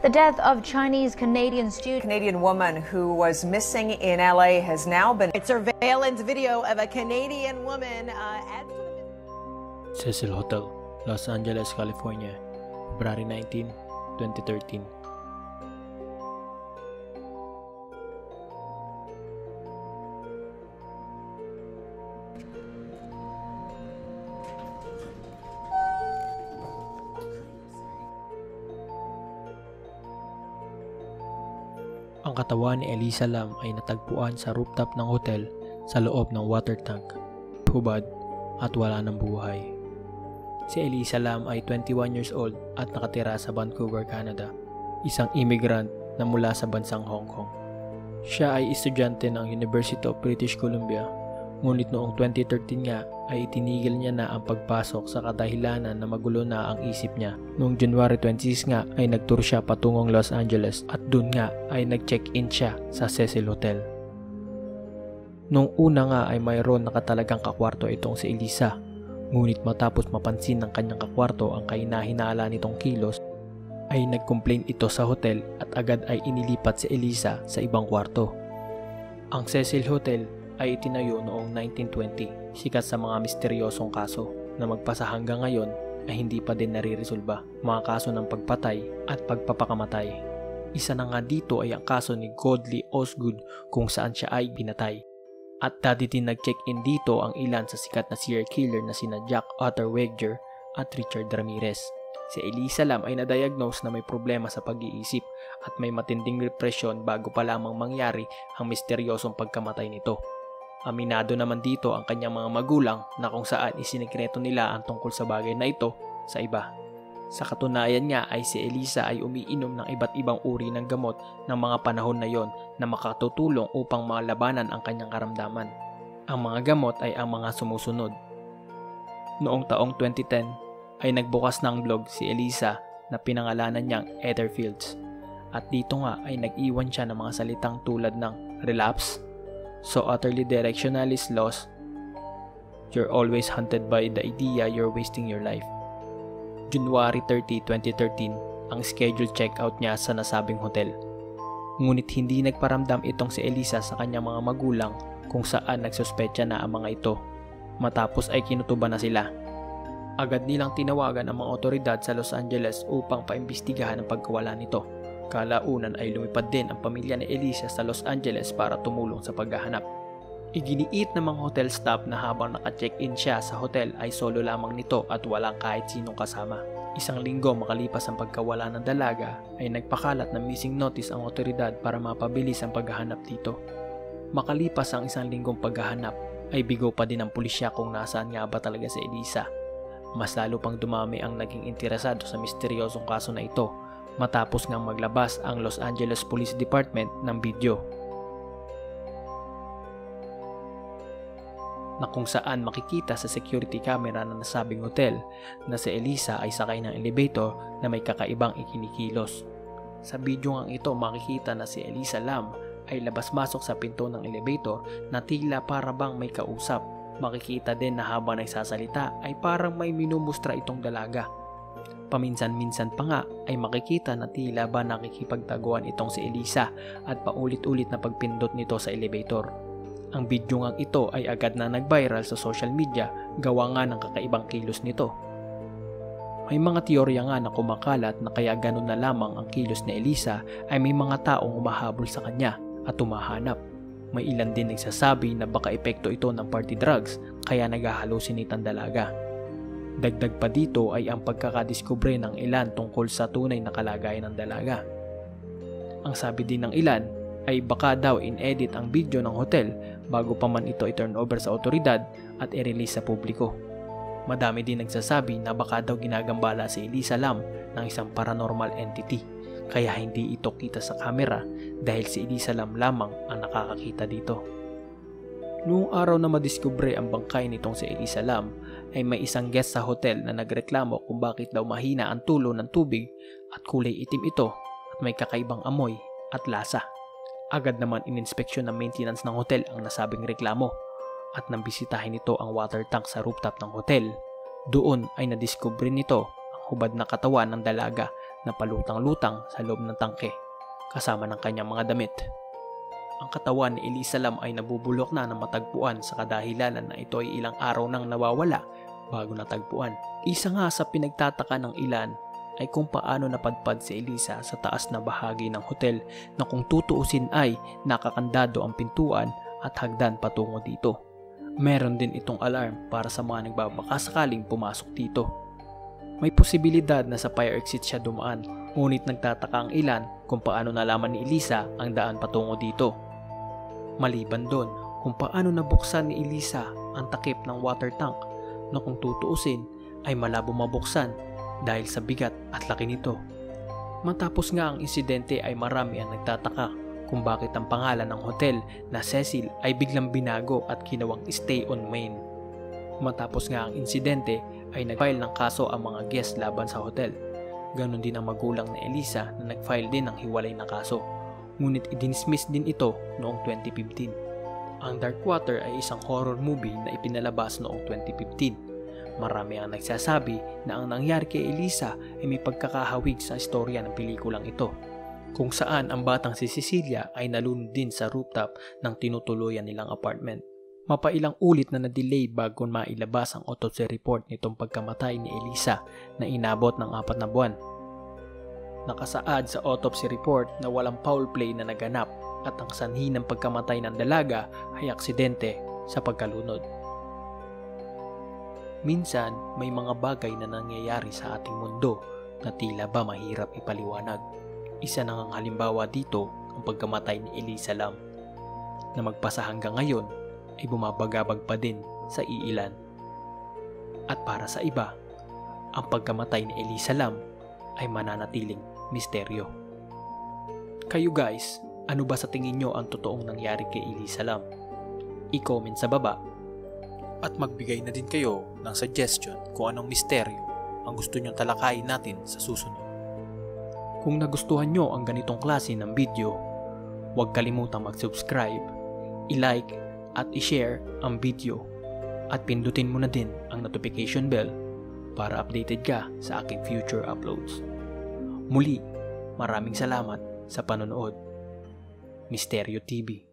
The death of Chinese-Canadian student. Canadian woman who was missing in LA has now been. Surveillance video of a Canadian woman Cecil Hotel, Los Angeles, California, February 19, 2013. Ang katawan ni Elisa Lam ay natagpuan sa rooftop ng hotel sa loob ng water tank, hubad at wala ng buhay. Si Elisa Lam ay 21 years old at nakatira sa Vancouver, Canada, isang immigrant na mula sa bansang Hong Kong. Siya ay estudyante ng University of British Columbia, ngunit noong 2013 nga ay itinigil niya na ang pagpasok sa kadahilanan na magulo na ang isip niya. Noong January 26 nga ay nagtour siya patungong Los Angeles at dun nga ay nag-check-in siya sa Cecil Hotel. Noong una nga ay mayroon nakatalagang kakwarto itong si Elisa, ngunit matapos mapansin ng kanyang kakwarto ang kahinahinala nitong kilos, ay nag-complain ito sa hotel at agad ay inilipat si Elisa sa ibang kwarto. Ang Cecil Hotel ay itinayo noong 1920, sikat sa mga misteryosong kaso na magpasa hanggang ngayon ay hindi pa din nare-resolba, mga kaso ng pagpatay at pagpapakamatay. Isa na nga dito ay ang kaso ni Godley Osgood kung saan siya ay binatay. At dati din nag-check-in dito ang ilan sa sikat na serial killer na sina Jack Unterweger at Richard Ramirez. Si Elisa Lam ay na-diagnose na may problema sa pag-iisip at may matinding depresyon bago pa lamang mangyari ang misteryosong pagkamatay nito. Aminado naman dito ang kanyang mga magulang na kung saan isinikreto nila ang tungkol sa bagay na ito sa iba. Sa katunayan nga ay si Elisa ay umiinom ng iba't ibang uri ng gamot ng mga panahon na yon na makatutulong upang malabanan ang kanyang karamdaman. Ang mga gamot ay ang mga sumusunod. Noong taong 2010 ay nagbukas ng blog si Elisa na pinangalanan niyang Etherfields. At dito nga ay nag-iwan siya ng mga salitang tulad ng relapse, so utterly directionless lost, you're always haunted by the idea you're wasting your life. January 30, 2013, ang scheduled checkout niya sa nasabing hotel. Ngunit hindi nagparamdam itong si Elisa sa kanyang mga magulang kung saan nagsuspetsa na ang mga ito. Matapos ay kinutuban na sila. Agad nilang tinawagan ang mga otoridad sa Los Angeles upang paimbestigahan ang pagkawala nito. Kalaunan ay lumipad din ang pamilya ni Elisa sa Los Angeles para tumulong sa paghahanap. Iginiit ng mga hotel staff na habang naka-check-in siya sa hotel ay solo lamang nito at walang kahit sinong kasama. Isang linggo makalipas ang pagkawala ng dalaga ay nagpakalat ng missing notice ang otoridad para mapabilis ang paghahanap dito. Makalipas ang isang linggong paghahanap ay bigo pa din ang pulisya kung nasaan nga ba talaga si Elisa. Mas lalo pang dumami ang naging interesado sa misteryosong kaso na ito matapos ngang maglabas ang Los Angeles Police Department ng video na kung saan makikita sa security camera na nasabing hotel na si Elisa ay sakay ng elevator na may kakaibang ikinikilos. Sa video ngang ito makikita na si Elisa Lam ay labas-masok sa pinto ng elevator na tila para bang may kausap. Makikita din na habang nagsasalita ay parang may minumustra itong dalaga. Paminsan-minsan pa nga ay makikita na tila ba nakikipagtaguan itong si Elisa at paulit-ulit na pagpindot nito sa elevator. Ang video ngang ito ay agad na nag-viral sa social media gawa nga ng kakaibang kilos nito. May mga teorya nga na kumakalat na kaya ganun na lamang ang kilos ni Elisa ay may mga taong umahabol sa kanya at tumahanap. May ilan din nagsasabi na baka epekto ito ng party drugs kaya nag-halusinate ang dalaga. Dagdag pa dito ay ang pagkakadiskubre ng ilan tungkol sa tunay na kalagayan ng dalaga. Ang sabi din ng ilan ay baka daw in-edit ang video ng hotel bago pa man ito i-turn over sa otoridad at i-release sa publiko. Madami din nagsasabi na baka daw ginagambala si Elisa Lam ng isang paranormal entity kaya hindi ito kita sa camera dahil si Elisa Lam lamang ang nakakakita dito. Noong araw na madiskubre ang bangkay nitong si Elisa Lam ay may isang guest sa hotel na nagreklamo kung bakit daw mahina ang tulo ng tubig at kulay itim ito at may kakaibang amoy at lasa. Agad naman ininspeksyon ng maintenance ng hotel ang nasabing reklamo at nang bisitahin nito ang water tank sa rooftop ng hotel. Doon ay nadiskubre nito ang hubad na katawan ng dalaga na palutang-lutang sa loob ng tangke kasama ng kanyang mga damit. Ang katawan ni Elisa Lam ay nabubulok na matagpuan sa kadahilanan na ito ay ilang araw nang nawawala bago natagpuan. Isa nga sa pinagtataka ng ilan ay kung paano napadpad si Elisa sa taas na bahagi ng hotel na kung tutuusin ay nakakandado ang pintuan at hagdan patungo dito. Meron din itong alarm para sa mga nagbabaka sakaling pumasok dito. May posibilidad na sa fire exit siya dumaan, ngunit nagtataka ang ilan kung paano nalaman ni Elisa ang daan patungo dito. Maliban doon, kung paano nabuksan ni Elisa ang takip ng water tank na kung tutuusin ay malabo mabuksan dahil sa bigat at laki nito. Matapos nga ang insidente ay marami ang nagtataka kung bakit ang pangalan ng hotel na Cecil ay biglang binago at ginawang Stay on Main. Matapos nga ang insidente ay nag-file ng kaso ang mga guest laban sa hotel. Ganon din ang magulang na Elisa na nag-file din ng hiwalay na kaso. Ngunit i-dismiss din ito noong 2015. Ang Dark Water ay isang horror movie na ipinalabas noong 2015. Marami ang nagsasabi na ang nangyari kay Elisa ay may pagkakahawig sa istorya ng pelikulang ito, kung saan ang batang si Cecilia ay nalunod din sa rooftop ng tinutuluyan nilang apartment. Mapailang ulit na na-delay bago mailabas ang autopsy report nitong pagkamatay ni Elisa na inabot ng 4 na buwan. Nakasaad sa autopsy report na walang foul play na naganap at ang sanhi ng pagkamatay ng dalaga ay aksidente sa pagkalunod. Minsan, may mga bagay na nangyayari sa ating mundo na tila ba mahirap ipaliwanag. Isa nang halimbawa dito ang pagkamatay ni Elisa Lam, na magpasa hanggang ngayon ay bumabagabag pa din sa iilan. At para sa iba, ang pagkamatay ni Elisa Lam ay mananatiling misteryo. Kayo guys, ano ba sa tingin nyo ang totoong nangyari kay Elisa Lam? I-comment sa baba. At magbigay na din kayo ng suggestion kung anong misteryo ang gusto nyong talakayin natin sa susunod. Kung nagustuhan nyo ang ganitong klase ng video, huwag kalimutang mag-subscribe, i-like at i-share ang video at pindutin mo na din ang notification bell para updated ka sa aking future uploads. Muli, maraming salamat sa panonood. Misteryo TV.